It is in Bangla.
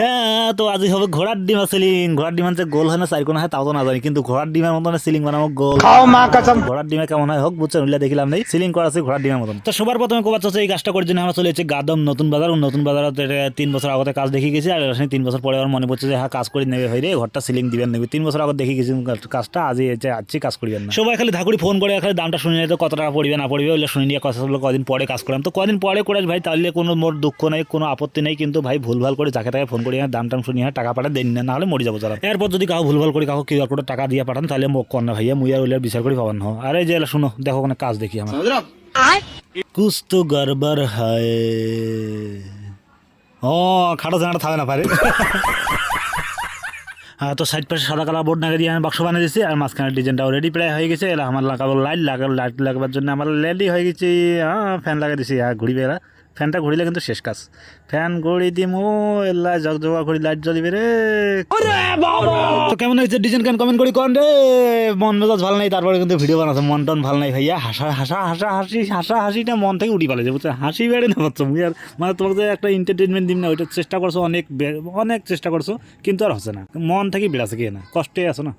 হ্যাঁ, তো আজই হবে ঘোড়ার ডিমা সিলিং। ঘোড়ার ডিম যে গোল হয় না চার কোনা হয় তাও তো না জানি, কিন্তু ঘোড়ার ডিমের মতন সিলিং বানাবো গোল। ঘোড়ার ডিমে কেমন হয় হোক, বুঝছেন, উল্লে দেখিলাম নেই সিলিং করা আছে ঘোড়ার ডিমের মতন। তো সবার প্রথমে কোবাচ্ছ এই কাজটা করার জন্য আমরা চলে যাচ্ছি গাদম নতুন বাজার। নতুন বাজার 3 বছর আগতে কাজ দেখে গেছি, আর 3 বছর পরে আমার মনে পড়ছে যে হ্যাঁ কাজ করে নেবে হয় রে, ঘরটা সিলিং দিবেন নেবে। 3 বছর আগে দেখে গেছি কাজটা, আজই আজকে কাজ করিবেন না। সবাই খালি ধাকুড়ি ফোন করে খালি দামটা শুনে তো কত টাকা পড়বে না পড়বে ওগুলো শুনে নিয়ে কথা হলো। কদিন পরে কাজ করলাম, তো কদিন পরে করে ভাই তাহলে কোনো মোর দুঃখ নাই, কোনো আপত্তি নেই, কিন্তু ভাই ভুলভাল করে যাকে তাকে ফোন করি দাম টাম শুনিয়ে টাকা পাঠা দেন না, নাহলে মরে যাবো যারা। এরপর যদি কাউ ভুলভাল করে কাউ কিউআর কোডে টাকা দিয়ে পাঠান তাহলে মোক কন্যা ভাইয়া মুই আর ওইলার বিচার করে পাবান না। আরে যে শুনো দেখো ওখানে কাজ দেখি আমার কুছ তো গড়বড় হয়। ও খাটো জানাটা থাকবে না পারে। হ্যাঁ, তো সাইড পাশে সাদা কালার বোর্ড লাগিয়ে দিয়ে আমি বাক্স বানিয়ে দিচ্ছি, আর মাঝখানে ডিজাইনটা অলরেডি প্রায় হয়ে গেছে। এলা আমার লাগাবো লাইট লাগাবার জন্য আমার রেডি হয়ে গেছি। হ্যাঁ, ফ্যান লাগিয়ে দিছি। হ্যাঁ, ঘুরি বেলা ফ্যানটা ঘুরিলে কিন্তু শেষ কাজ। ফ্যান ঘুরি দিমু এলা জগজগা ঘুরি লাইট জ্বলিবে রে। তো কেমন হয়েছে ডিজাইন কেন কমেন্ট করি কোন রে। মন মেজাজ ভালো নাই, তারপরে কিন্তু ভিডিও বানাচ্ছে মন টন ভালো নাই ভাইয়া। হাসিটা মন থেকে উঠি পালাইছে, বুঝছো, হাসি বেড়ে না পাচ্ছ মুই আর, মানে তোমাকে একটা এন্টারটেনমেন্ট দিন না, ওইটা চেষ্টা করছো অনেক চেষ্টা করছো, কিন্তু আর হচ্ছে না, মন থেকে বেড়াচ্ছে কি না, কষ্টে আছো না।